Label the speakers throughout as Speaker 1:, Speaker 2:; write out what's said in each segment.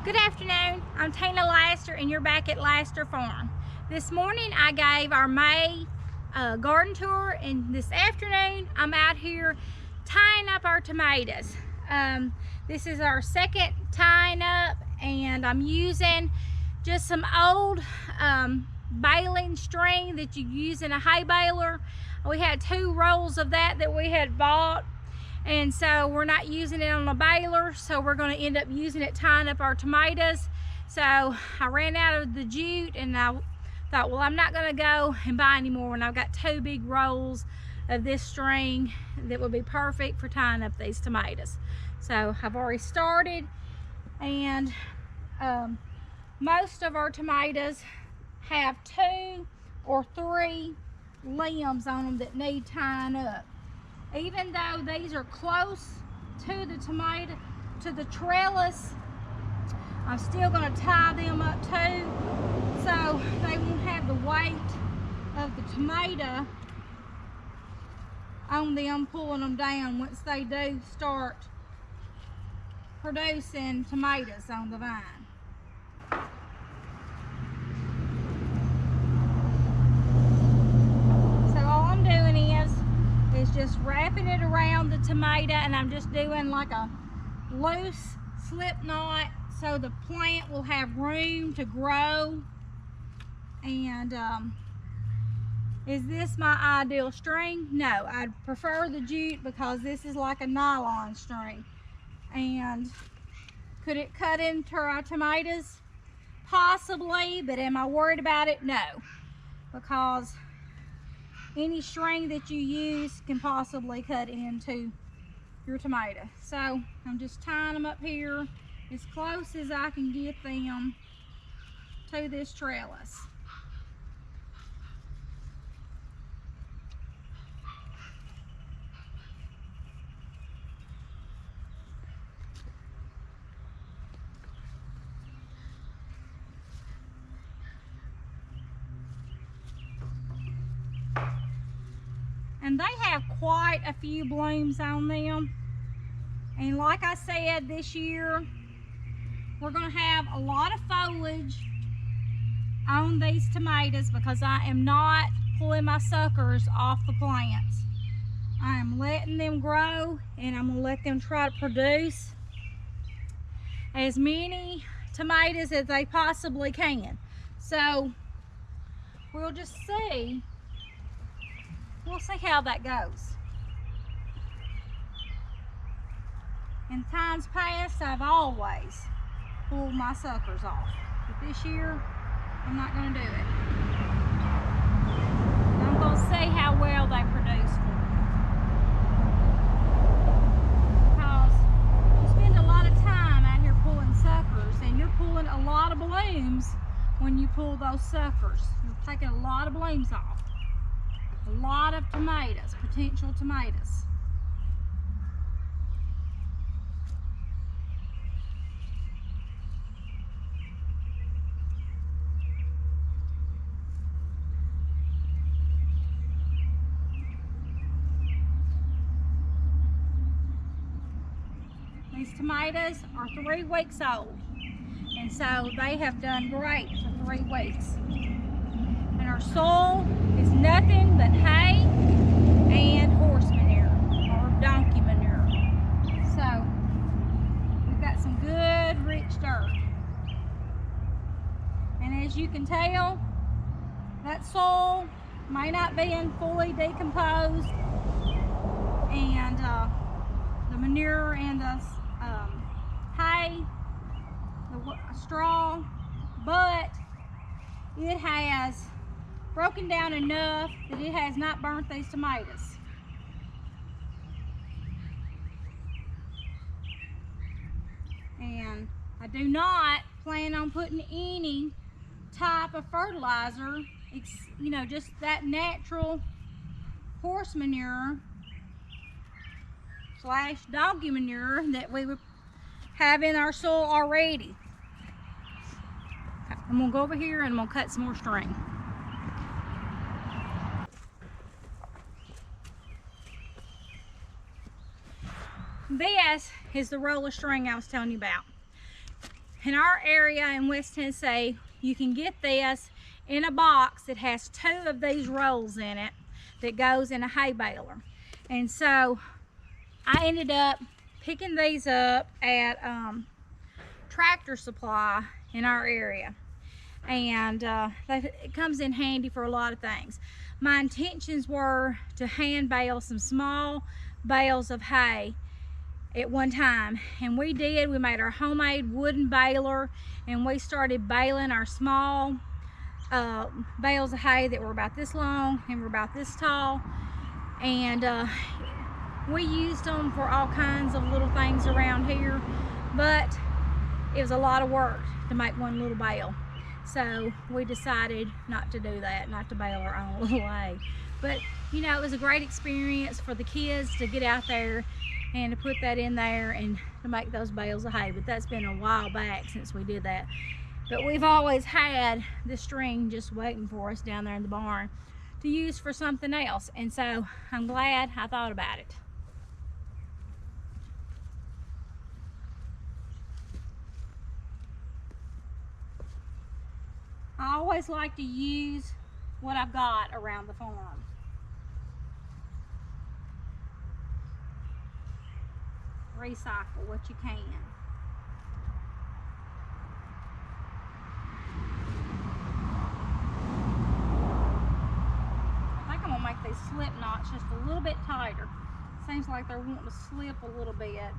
Speaker 1: Good afternoon, I'm Tina Laster and you're back at Laster Farm. This morning I gave our May garden tour, and this afternoon I'm out here tying up our tomatoes. This is our second tying up, and I'm using just some old baling string that you use in a hay baler. We had 2 rolls of that we had bought, and so we're not using it on a baler, so we're going to end up using it tying up our tomatoes. So I ran out of the jute, and I thought, well, I'm not going to go and buy any more, and I've got 2 big rolls of this string that would be perfect for tying up these tomatoes. So I've already started, and most of our tomatoes have 2 or 3 limbs on them that need tying up. Even though these are close to the trellis, I'm still going to tie them up too, so they won't have the weight of the tomato on them pulling them down once they do start producing tomatoes on the vine. So all I'm doing is just wrapping it around the tomato, and I'm just doing like a loose slip knot so the plant will have room to grow. And is this my ideal string? No, I'd prefer the jute because this is like a nylon string. And could it cut into our tomatoes? Possibly, but am I worried about it? No, because any string that you use can possibly cut into your tomato. So I'm just tying them up here as close as I can get them to this trellis. And they have quite a few blooms on them. And like I said, this year we're going to have a lot of foliage on these tomatoes because I am not pulling my suckers off the plants. I am letting them grow, and I'm going to let them try to produce as many tomatoes as they possibly can. So we'll just see. We'll see how that goes. In times past, I've always pulled my suckers off, but this year I'm not going to do it. I'm going to see how well they produce for me. Because you spend a lot of time out here pulling suckers, and you're pulling a lot of blooms when you pull those suckers. You're taking a lot of blooms off. A lot of tomatoes, potential tomatoes. These tomatoes are 3 weeks old, and so they have done great for 3 weeks. And our soil is nothing but hay and horse manure or donkey manure. So we've got some good rich dirt. And as you can tell, that soil may not be fully decomposed, and the manure and the hay, the straw, but it has broken down enough that it has not burnt these tomatoes. And I do not plan on putting any type of fertilizer, you know, just that natural horse manure / donkey manure that we would have in our soil already. I'm gonna go over here and I'm gonna cut some more string. This is the roll of string I was telling you about. in our area in West Tennessee, you can get this in a box that has 2 of these rolls in it that goes in a hay baler. And so I ended up picking these up at Tractor Supply in our area, and it comes in handy for a lot of things. My intentions were to hand bale some small bales of hay at one time, and we did. We made our homemade wooden baler, and we started baling our small bales of hay that were about this long and were about this tall, and we used them for all kinds of little things around here, but it was a lot of work to make one little bale. So we decided not to do that, not to bale our own little hay. But you know, it was a great experience for the kids to get out there and to put that in there and to make those bales of hay. But that's been a while back since we did that. But we've always had this string just waiting for us down there in the barn to use for something else. And so I'm glad I thought about it. I always like to use what I've got around the farm. Recycle what you can. I think I'm gonna make these slip knots just a little bit tighter. Seems like they're wanting to slip a little bit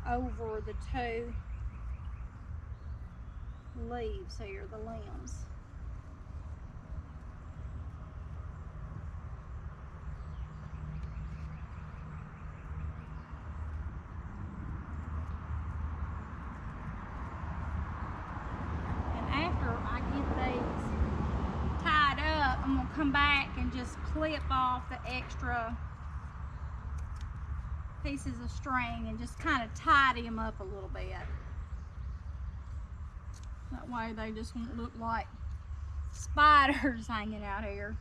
Speaker 1: over the 2 leaves here, the limbs. And after I get these tied up, I'm gonna come back and just clip off the extra pieces of string and just kind of tidy them up a little bit. That way they just won't look like spiders hanging out here.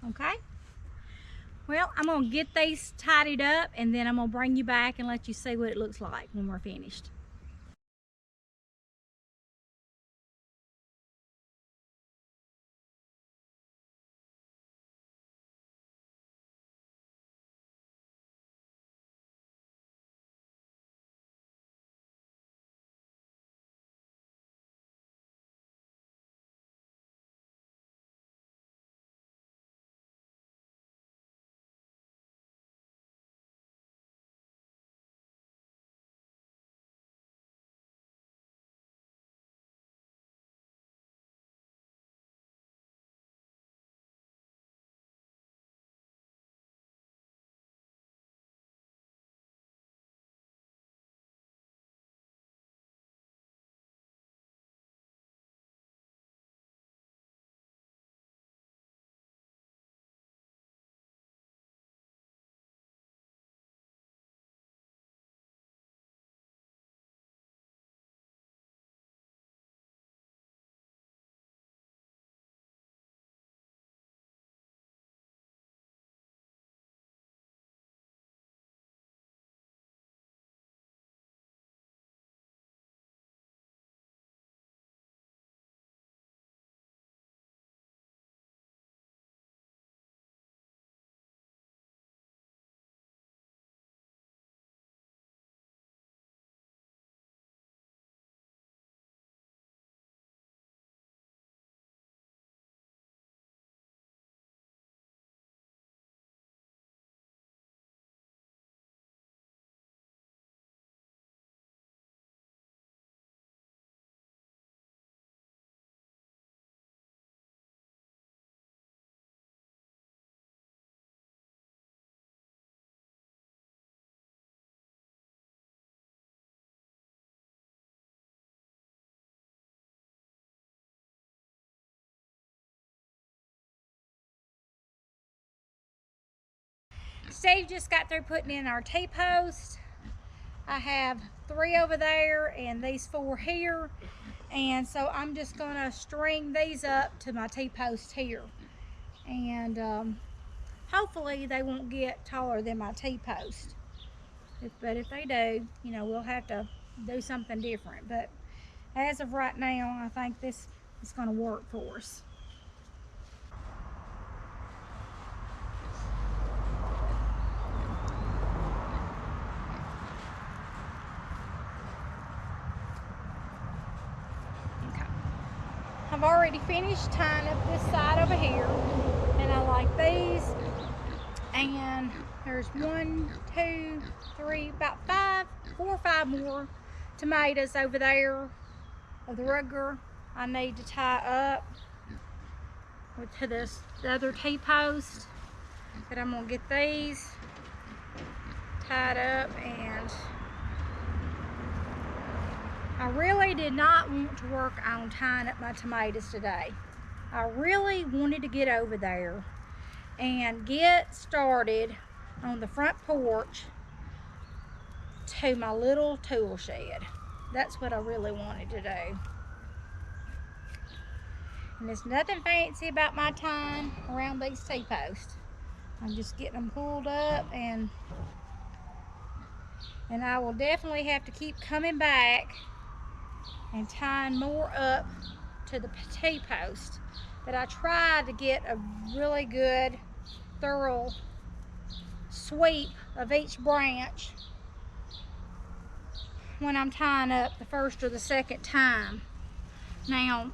Speaker 1: Okay, well, I'm gonna get these tidied up and then I'm gonna bring you back and let you see what it looks like when we're finished. Steve just got through putting in our T-post. I have 3 over there and these 4 here. And so I'm just gonna string these up to my T-post here. And hopefully they won't get taller than my T-post. But if they do, you know, we'll have to do something different. But as of right now, I think this is gonna work for us. I've already finished tying up this side over here, and I like these. And there's 1, 2, 3, about 4 or 5 more tomatoes over there of the rugger I need to tie up to the other T-post. But I'm gonna get these tied up, and I really did not want to work on tying up my tomatoes today. I really wanted to get over there and get started on the front porch to my little tool shed. That's what I really wanted to do. And there's nothing fancy about my tying around these T-posts. I'm just getting them pulled up, and I will definitely have to keep coming back and tying more up to the T-post. But I tried to get a really good, thorough sweep of each branch when I'm tying up the first or the second time. Now,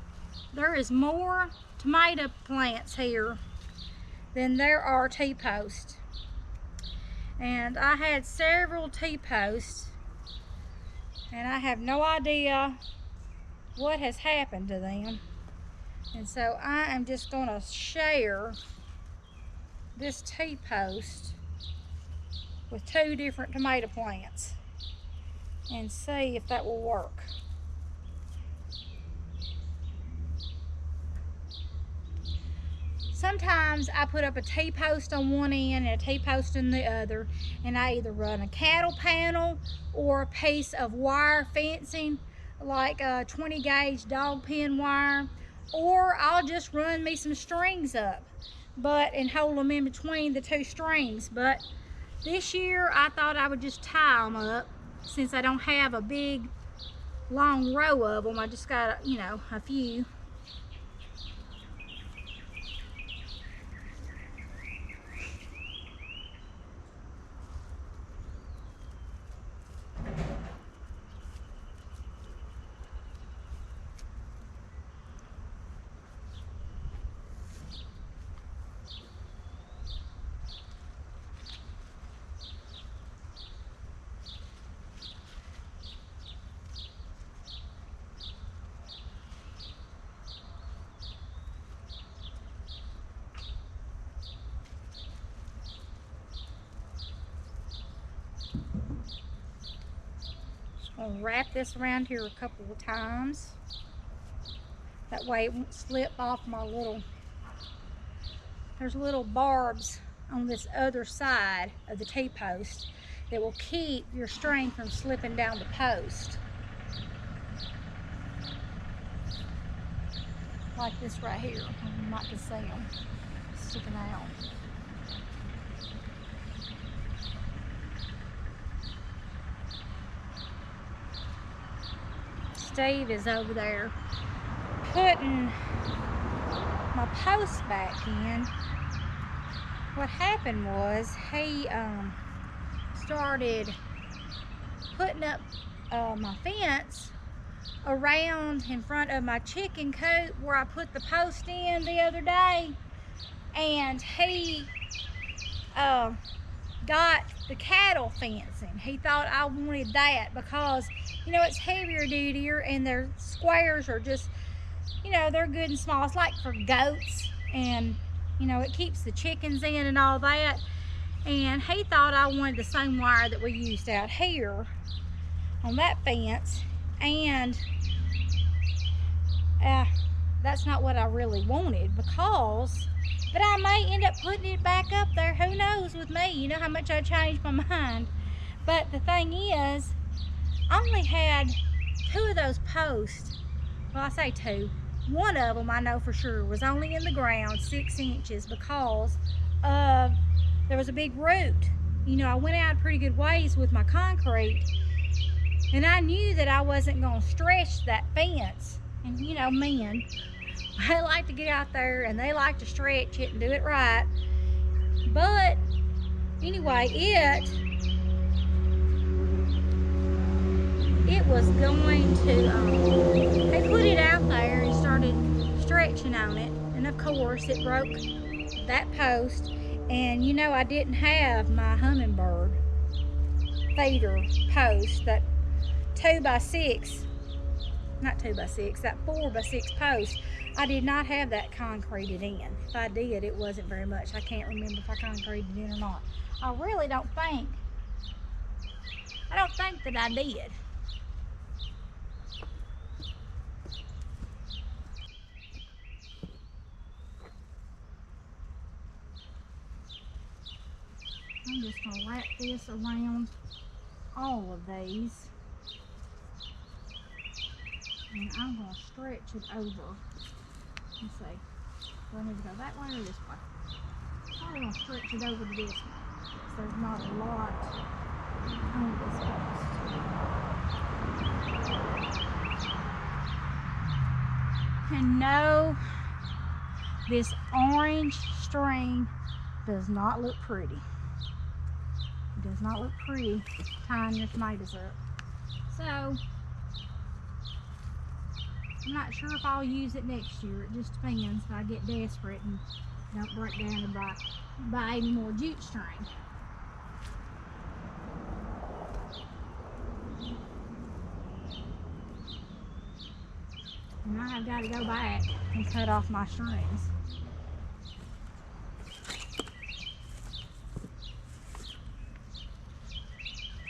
Speaker 1: there is more tomato plants here than there are T-posts. And I had several T-posts, and I have no idea what has happened to them. And so I am just going to share this T-post with 2 different tomato plants and see if that will work. Sometimes I put up a T-post on one end and a T-post on the other, and I either run a cattle panel or a piece of wire fencing, like a 20 gauge dog pen wire, or I'll just run me some strings up and hold them in between the 2 strings. But this year I thought I would just tie them up, since I don't have a big long row of them. I just got, you know, a few. I'll wrap this around here a couple of times. That way it won't slip off my little, there's little barbs on this other side of the T-post that will keep your string from slipping down the post. Like this right here. You might can see them sticking out. Steve is over there putting my post back in. What happened was he started putting up my fence around in front of my chicken coop where I put the post in the other day, and he got the cattle fencing. He thought I wanted that because, you know, it's heavier duty and their squares are just, you know, they're good and small. It's like for goats, and, you know, it keeps the chickens in and all that. And he thought I wanted the same wire that we used out here on that fence, and that's not what I really wanted, because But I may end up putting it back up there. Who knows with me? You know how much I change my mind. But the thing is, I only had 2 of those posts. Well, I say 2. One of them I know for sure was only in the ground 6 inches because of there was a big root. You know, I went out pretty good ways with my concrete, and I knew that I wasn't going to stretch that fence. And you know, men, they like to get out there and they like to stretch it and do it right. But anyway, it was going to, they put it out there and started stretching on it. And of course, it broke that post. And you know, I didn't have my hummingbird feeder post, that 2x6, not 2x6, that 4x6 post. I did not have that concreted in. If I did, it wasn't very much. I can't remember if I concreted it in or not. I really don't think that I did. I'm just going to wrap this around all of these. And I'm going to stretch it over. Let's see. Do I need to go that way or this way? I'm going to stretch it over to this one. So there's not a lot on this post. And no, this orange string does not look pretty. It does not look pretty tying your tomatoes up. So, I'm not sure if I'll use it next year. It just depends if I get desperate and don't break down and buy any more jute string. And I have got to go back and cut off my strings.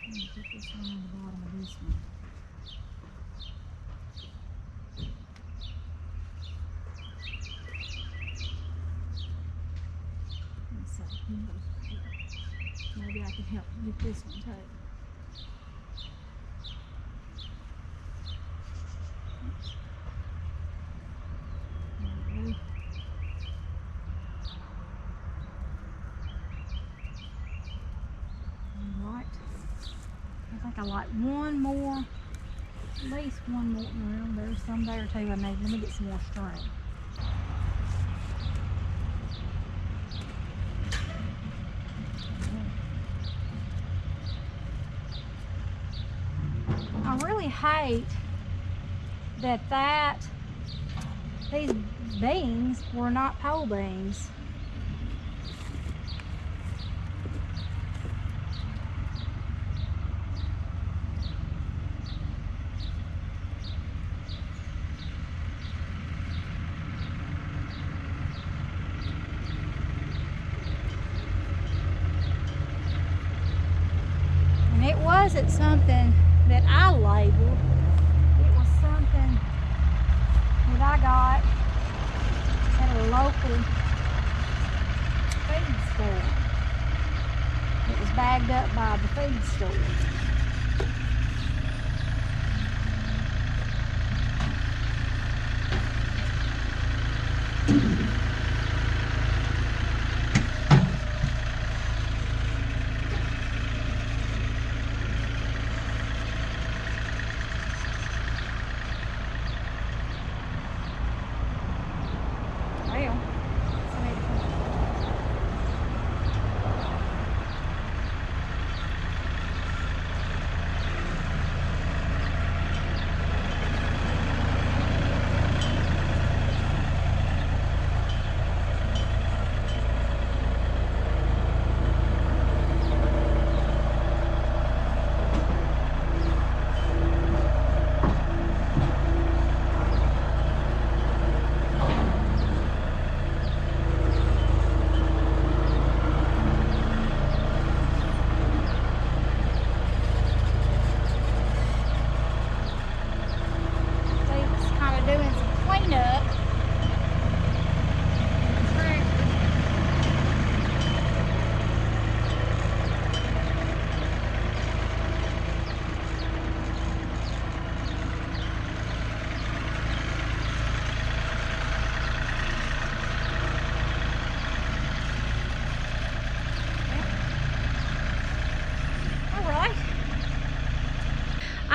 Speaker 1: I'm going to put this one on the bottom of this one. Maybe I can help get this one too. Alright. I think I like one more, at least one more. Well, there's some there too I need. Let me get some more string. I really hate that these beans were not pole beans. And it wasn't something that I labeled. It was something that I got at a local feed store. It was bagged up by the feed store.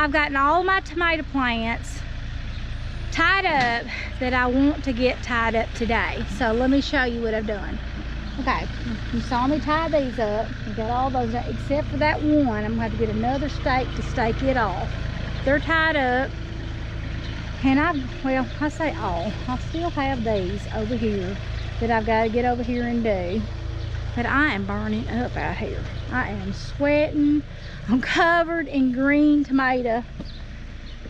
Speaker 1: I've gotten all my tomato plants tied up that I want to get tied up today. So let me show you what I've done. Okay, you saw me tie these up. I got all those except for that one. I'm gonna have to get another stake to stake it off. They're tied up. And well, I say all. I still have these over here that I've got to get over here and do. But I am burning up out here. I am sweating. I'm covered in green tomato.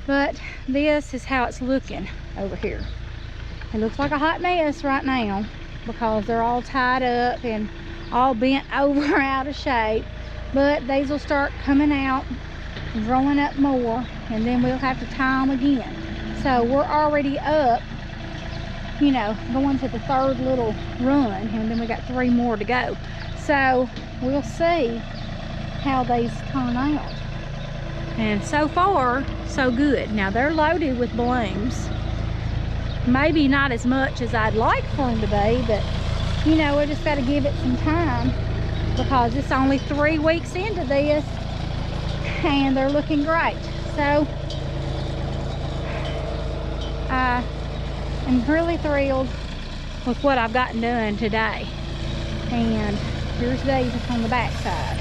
Speaker 1: But this is how it's looking over here. It looks like a hot mess right now because they're all tied up and all bent over out of shape. But these will start coming out, growing up more, and then we'll have to tie them again. So we're already up, you know, going to the third little run, and then we got 3 more to go. So we'll see how these turn out. And so far, so good. Now they're loaded with blooms. Maybe not as much as I'd like for them to be, but you know, we just got to give it some time because it's only 3 weeks into this and they're looking great. So I am really thrilled with what I've gotten done today. And here's these on the back side,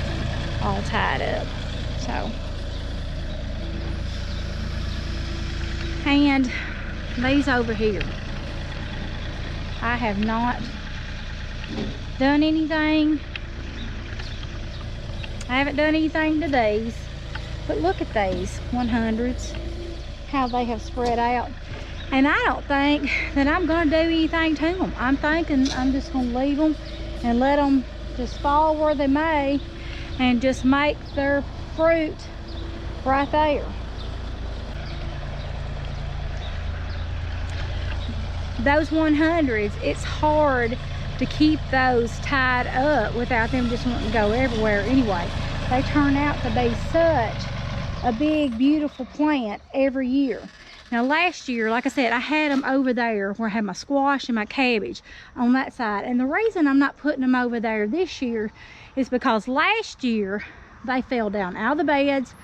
Speaker 1: all tied up. So, and these over here, I have not done anything. I haven't done anything to these, but look at these 100s, how they have spread out. And I don't think that I'm going to do anything to them. I'm thinking I'm just going to leave them and let them just fall where they may and just make their fruit right there. Those 100s, it's hard to keep those tied up without them just wanting to go everywhere anyway. They turn out to be such a big, beautiful plant every year. Now last year, like I said, I had them over there where I had my squash and my cabbage on that side. And the reason I'm not putting them over there this year is because last year they fell down out of the beds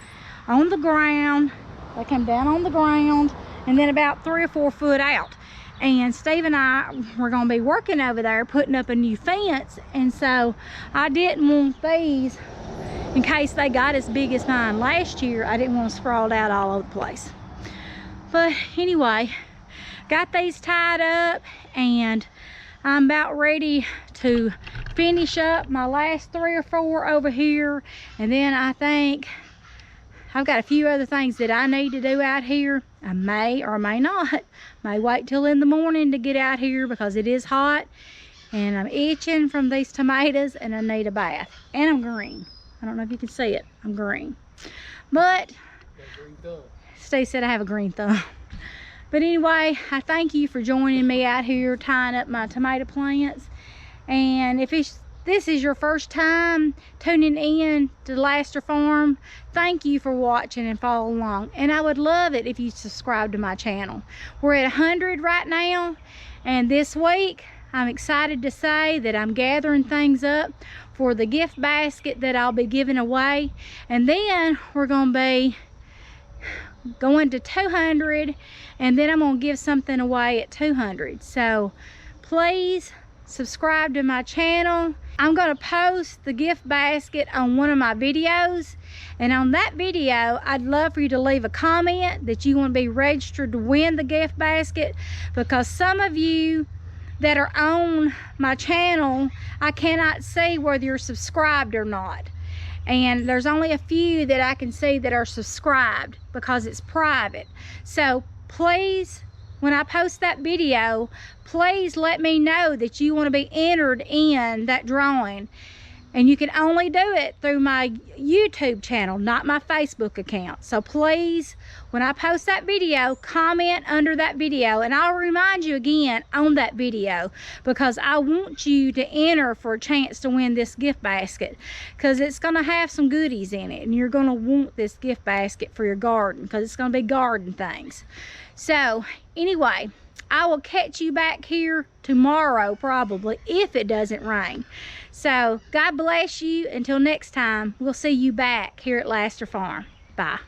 Speaker 1: on the ground. They came down on the ground and then about 3 or 4 foot out. And Steve and I were going to be working over there putting up a new fence. And so I didn't want these, in case they got as big as mine last year, I didn't want them sprawled out all over the place. But anyway, got these tied up and I'm about ready to finish up my last 3 or 4 over here. And then I think I've got a few other things that I need to do out here. I may or may not. May wait till in the morning to get out here because it is hot. And I'm itching from these tomatoes and I need a bath. And I'm green. I don't know if you can see it. I'm green. But Steve said I have a green thumb. But anyway, I thank you for joining me out here tying up my tomato plants. And if this is your first time tuning in to Laster Farm, thank you for watching and following along. And I would love it if you subscribe to my channel. We're at 100 right now. And this week, I'm excited to say that I'm gathering things up for the gift basket that I'll be giving away. And then we're going to be going to 200, and then I'm going to give something away at 200. So please subscribe to my channel. I'm going to post the gift basket on one of my videos, and on that video I'd love for you to leave a comment that you want to be registered to win the gift basket, because some of you that are on my channel, I cannot see whether you're subscribed or not. And there's only a few that I can see that are subscribed because it's private. So please, when I post that video, please let me know that you want to be entered in that drawing. And you can only do it through my YouTube channel, not my Facebook account. So please, when I post that video, comment under that video. And I'll remind you again on that video, because I want you to enter for a chance to win this gift basket. Because it's going to have some goodies in it. And you're going to want this gift basket for your garden, because it's going to be garden things. So anyway, I will catch you back here tomorrow probably, if it doesn't rain. So God bless you. Until next time, we'll see you back here at Laster Farm. Bye.